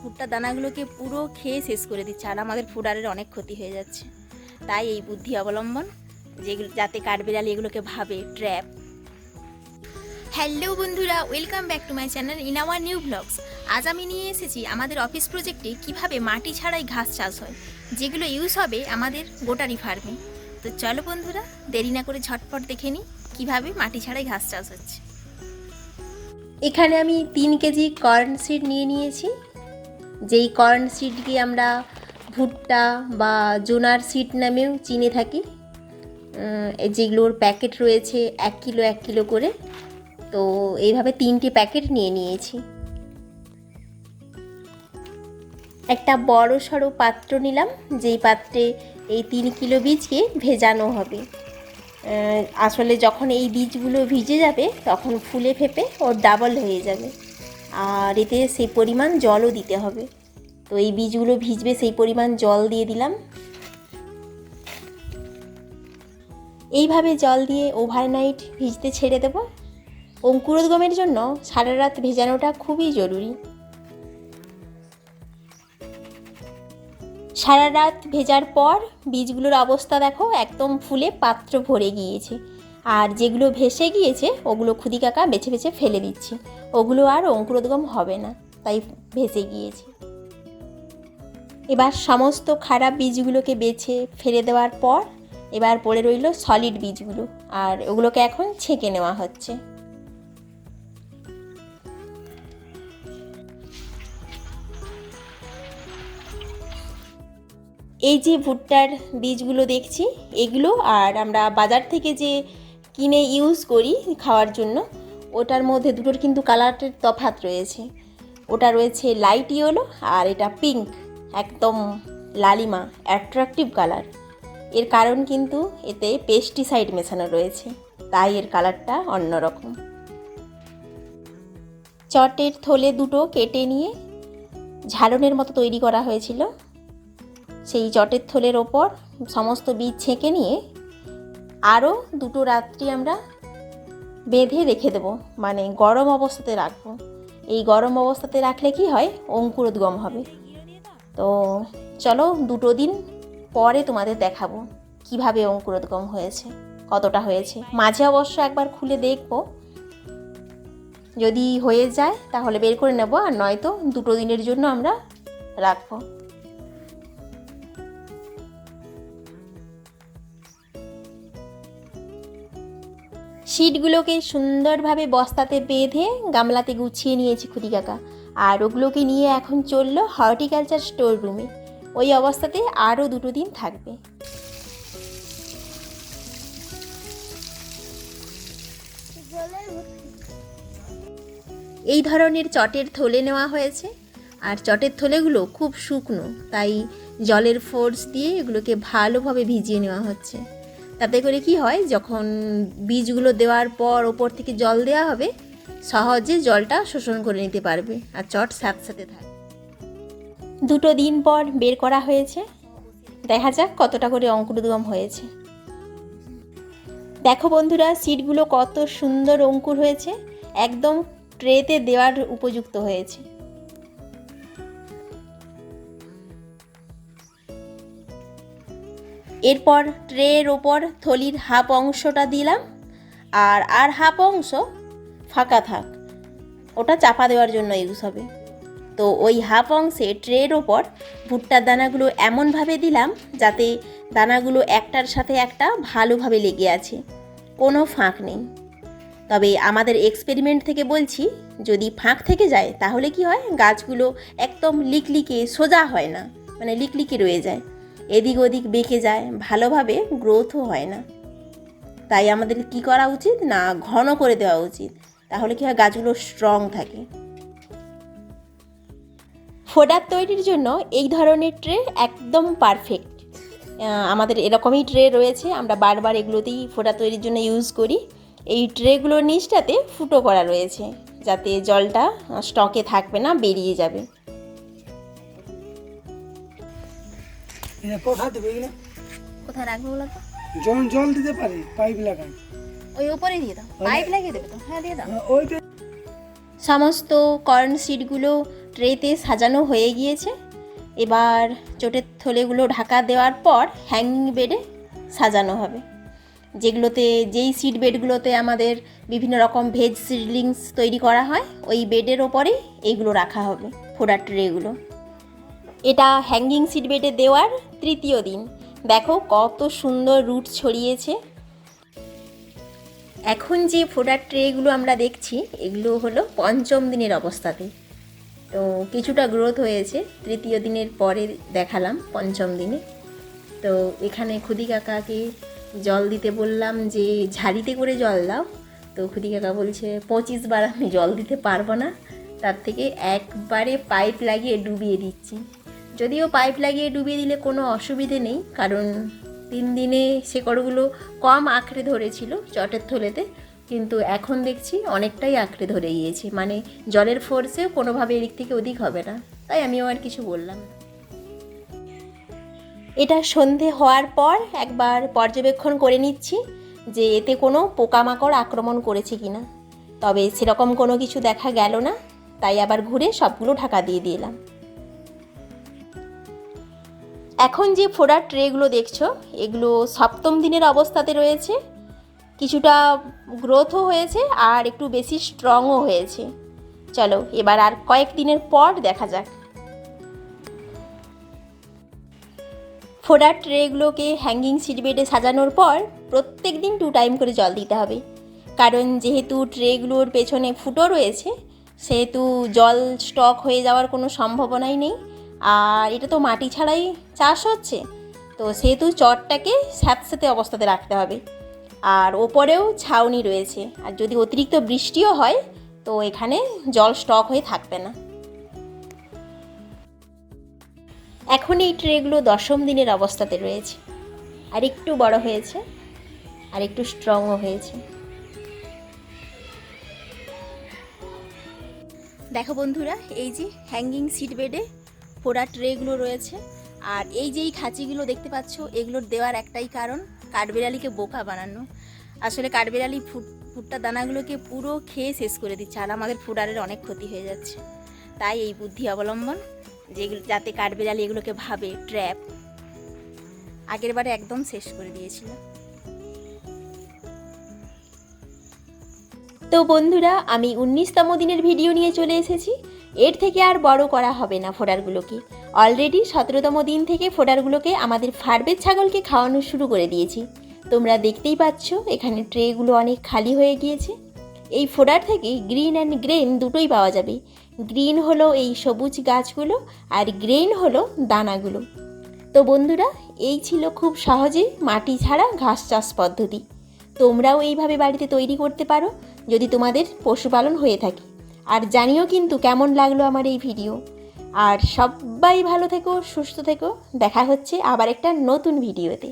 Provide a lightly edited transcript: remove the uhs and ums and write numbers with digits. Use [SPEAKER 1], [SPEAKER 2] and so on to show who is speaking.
[SPEAKER 1] ভুট্টার দানাগুলোকে পুরো খেয়ে শেষ করে দিচ্ছে, আর আমাদের ফুডারের অনেক ক্ষতি হয়ে যাচ্ছে। তাই এই বুদ্ধি অবলম্বন, যেগুলো যাতে কাঠবিড়ালি এগুলোকে ভাবে ট্র্যাপ। হ্যালো বন্ধুরা, welcome back to my channel in our new blogs. আজ আমি নিয়ে এসেছি আমাদের অফিস প্রজেক্টে কিভাবে মাটি ছাড়াই ঘাস চাষ হয়, যেগুলো ইউজ হবে আমাদের গোটারি ফার্মে। তো চলো বন্ধুরা, দেরি না করে ঝটপট দেখে নিই কীভাবে মাটি ছাড়াই ঘাস চাষ হচ্ছে। এখানে আমি 3 কেজি কর্ন সিড নিয়ে নিয়েছি। যেই কর্ন সিডকে আমরা ভুট্টা বা জোনার সিড নামেও চিনে থাকি। যেগুলোর প্যাকেট রয়েছে 1 কিলো করে। তো এইভাবে 3টে প্যাকেট নিয়ে নিয়েছি। একটা বড় সড়ো পাত্র নিলাম, যেই পাত্রে এই 3 কিলো বীজকে ভেজানো হবে। আসলে যখন এই বীজগুলো ভিজে যাবে তখন ফুলে ফেপে ওর ডাবল হয়ে যাবে, আর এতে সেই পরিমাণ জলও দিতে হবে। তো এই বীজগুলো ভিজবে সেই পরিমাণ জল দিয়ে দিলাম। এইভাবে জল দিয়ে ওভারনাইট ভিজতে ছেড়ে দেব। অঙ্কুরোদ্গমের জন্য সারা রাত ভেজানোটা খুবই জরুরি। সারা রাত ভেজার পর বীজগুলোর অবস্থা দেখো, একদম ফুলে পাত্র ভরে গিয়েছে। আর যেগুলো ভেসে গিয়েছে ওগুলো খুদি কাকা বেছে বেছে ফেলে দিচ্ছে, ওগুলো আর অঙ্কুরোদ্গম হবে না, তাই ভেসে গিয়েছে। এবার সমস্ত খারাপ বীজগুলোকে বেছে ফেলে দেওয়ার পর এবার পড়ে রইল সলিড বীজগুলো, আর ওগুলোকে এখন ছেঁকে নেওয়া হচ্ছে। এই যে ভুট্টার বীজগুলো দেখছি, এগুলো আর আমরা বাজার থেকে যে কিনে ইউজ করি খাওয়ার জন্য, ওটার মধ্যে দুটোর কিন্তু কালারের তফাৎ রয়েছে। ওটা রয়েছে লাইট ইয়েলো আর এটা পিঙ্ক, একদম লালিমা অ্যাট্রাকটিভ কালার। এর কারণ কিন্তু এতে পেস্টিসাইড মেশানো রয়েছে, তাই এর কালারটা অন্যরকম। চটের থলে দুটো কেটে নিয়ে ঝালনের মতো তৈরি করা হয়েছিল। সেই চটের থলের ওপর সমস্ত বীজ ছেঁকে নিয়ে আরও 2 রাত্রি আমরা বেঁধে রেখে দেবো, মানে গরম অবস্থাতে রাখবো। এই গরম অবস্থাতে রাখলে কি হয়, অঙ্কুরোদ্গম হবে। তো চলো 2 দিন পরে তোমাদের দেখাবো কিভাবে অঙ্কুরোদ্গম হয়েছে, কতটা হয়েছে। মাঝে অবশ্য একবার খুলে দেখবো, যদি হয়ে যায় তাহলে বের করে নেব, আর নয়তো 2 দিনের জন্য আমরা রাখবো। শিটগুলোকে সুন্দরভাবে বস্তাতে বেঁধে গামলাতে গুছিয়ে নিয়েছি খুদি কাকা, আর ওগুলোকে নিয়ে এখন চললো হর্টিকালচার স্টোর রুমে। ওই অবস্থাতে আরও 2 দিন থাকবে। এই ধরনের চটের থলে নেওয়া হয়েছে, আর চটের থলেগুলো খুব শুকনো, তাই জলের ফোর্স দিয়ে এগুলোকে ভালোভাবে ভিজিয়ে নেওয়া হচ্ছে। তাতে করে কি হয়, যখন বীজগুলো দেওয়ার পর ওপর থেকে জল দেওয়া হবে, সহজে জলটা শোষণ করে নিতে পারবে, আর চট স্যাঁতস্যাঁতে থাকবে। 2 দিন পর বের করা হয়েছে, দেখা যাক কতটা করে অঙ্কুরোদ্গম হয়েছে। দেখো বন্ধুরা, সিডগুলো কত সুন্দর অঙ্কুর হয়েছে, একদম ট্রেতে দেওয়ার উপযুক্ত হয়েছে। এরপর ট্রের ওপর থলির হাফ অংশটা দিলাম, আর হাফ অংশ ফাঁকা থাক, ওটা চাপা দেওয়ার জন্য ইউজ হবে। তো ওই হাফ অংশে ট্রের ওপর ভুট্টার দানাগুলো এমনভাবে দিলাম যাতে দানাগুলো একটার সাথে একটা ভালোভাবে লেগে আছে, কোনো ফাঁক নেই। তবে আমাদের এক্সপেরিমেন্ট থেকে বলছি, যদি ফাঁক থেকে যায় তাহলে কি হয়, গাছগুলো একদম লিকলিকে সোজা হয় না, মানে লিকলিকে রয়ে যায়, এদিক ওদিক বেঁকে যায়, ভালোভাবে গ্রোথও হয় না। তাই আমাদের কি করা উচিত না, ঘন করে দেওয়া উচিত, তাহলে কি হয়, গাছগুলো স্ট্রং থাকে। ফোডার তৈরির জন্য এই ধরনের ট্রে একদম পারফেক্ট। আমাদের এরকমই ট্রে রয়েছে, আমরা বারবার এগুলোতেই ফোডার তৈরির জন্য ইউজ করি। এই ট্রেগুলোর নিচটাতে ফুটো করা রয়েছে, যাতে জলটা স্টকে থাকবে না, বেরিয়ে যাবে। কোথায় রাখবো বলো তো?
[SPEAKER 2] জল দিতে পারি, পাইপ লাগাই,
[SPEAKER 1] ওই উপরে দিয়ে দাও, পাইপ লাগিয়ে দেবে তো? হ্যাঁ দিয়ে দাও।
[SPEAKER 2] ওইটা
[SPEAKER 1] সমস্ত কর্ন সিডগুলো ট্রেতে সাজানো হয়ে গিয়েছে। এবার চটের থলেগুলো ঢাকা দেওয়ার পর হ্যাঙ্গিং বেডে সাজানো হবে, যেই সিড বেডগুলোতে আমাদের বিভিন্ন রকম ভেজ সিডলিংস তৈরি করা হয়, ওই বেডের ওপরেই এইগুলো রাখা হবে, ফোডার ট্রেগুলো। এটা হ্যাঙ্গিং সিড বেডে দেওয়ার তৃতীয় দিন। দেখো কত সুন্দর রুট ছড়িয়েছে। এখন যে ফোডার ট্রেগুলো আমরা দেখছি এগুলো হলো পঞ্চম দিনের অবস্থাতে। তো কিছুটা গ্রোথ হয়েছে, তৃতীয় দিনের পরে দেখালাম পঞ্চম দিনে। তো এখানে খুদি কাকাকে জল দিতে বললাম যে ঝাড়িতে করে জল দাও। তো খুদি কাকা বলছে 25 বার আমি জল দিতে পারবো না, তার থেকে একবারে পাইপ লাগিয়ে ডুবিয়ে দিচ্ছি। যদিও পাইপ লাগিয়ে ডুবিয়ে দিলে কোনো অসুবিধে নেই, কারণ 3 দিনে শেকড়গুলো কম আঁকড়ে ধরেছিল চটের থলেতে, কিন্তু এখন দেখছি অনেকটাই আঁকড়ে ধরে গিয়েছে, মানে জলের ফোর্সেও কোনোভাবে এদিক থেকে ওদিক হবে না, তাই আমিও আর কিছু বললাম না। এটা সন্ধে হওয়ার পর একবার পর্যবেক্ষণ করে নিচ্ছি যে এতে কোনো পোকামাকড় আক্রমণ করেছে কি না। তবে সেরকম কোনো কিছু দেখা গেল না, তাই আবার ঘুরে সবগুলো ঢাকা দিয়ে দিলাম। এখন যে ফোডার ট্রেগুলো দেখছো এগুলো সপ্তম দিনের অবস্থাতে রয়েছে, কিছুটা গ্রোথও হয়েছে আর একটু বেশি স্ট্রংও হয়েছে। চলো এবার আর কয়েকদিনের পর দেখা যাক। ফোডার ট্রেগুলোকে হ্যাঙ্গিং সিড বেডে সাজানোর পর প্রত্যেক দিন 2 টাইম করে জল দিতে হবে, কারণ যেহেতু ট্রেগুলোর পেছনে ফুটো রয়েছে সেহেতু জল স্টক হয়ে যাওয়ার কোনো সম্ভাবনাই নেই। আর এটা তো মাটি ছাড়াই চাষ হচ্ছে, তো সেহেতু চটটাকে স্যাঁতস্যাঁতে অবস্থাতে রাখতে হবে। আর ওপরেও ছাউনি রয়েছে, আর যদি অতিরিক্ত বৃষ্টিও হয় তো এখানে জল স্টক হয়ে থাকবে না। এখন এই ট্রেগুলো 10ম দিনের অবস্থাতে রয়েছে, আর একটু বড় হয়েছে আর একটু স্ট্রংও হয়েছে। দেখো বন্ধুরা, এই যে হ্যাঙ্গিং সিড বেডে ফোডার ট্রেগুলো রয়েছে, আর এই যে এই খাঁচিগুলো দেখতে পাচ্ছ এগুলোর দেওয়ার একটাই কারণ, কাঠবেড়ালিকে বোকা বানানো। আসলে কাঠবেড়ালি ভুট্টার দানাগুলোকে পুরো খেয়ে শেষ করে দিচ্ছে, আর আমাদের ফোডারের অনেক ক্ষতি হয়ে যাচ্ছে। তাই এই বুদ্ধি অবলম্বন, যেগুলো যাতে কাঠবেড়ালি এগুলোকে ভাবে ট্র্যাপ। আগের বারে একদম শেষ করে দিয়েছিল। তো বন্ধুরা, আমি 19তম দিনের ভিডিও নিয়ে চলে এসেছি। এর থেকে আর বড় করা হবে না ফোডারগুলোকে। অলরেডি 17তম দিন থেকে ফোডারগুলোকে আমাদের ফার্মের ছাগলকে খাওয়ানো শুরু করে দিয়েছি। তোমরা দেখতেই পাচ্ছ এখানে ট্রেগুলো অনেক খালি হয়ে গিয়েছে। এই ফোডার থেকে গ্রিন অ্যান্ড গ্রেন দুটোই পাওয়া যাবে। গ্রিন হলো এই সবুজ গাছগুলো, আর গ্রেন হলো দানাগুলো। তো বন্ধুরা, এই ছিল খুব সহজেই মাটি ছাড়া ঘাস চাষ পদ্ধতি। তোমরাও এইভাবে বাড়িতে তৈরি করতে পারো যদি তোমাদের পশুপালন হয়ে থাকে। আর জানিও কিন্তু কেমন লাগলো আমার এই ভিডিও। আর সবাই ভালো থেকো, সুস্থ থেকো। দেখা হচ্ছে আবার একটা নতুন ভিডিওতে।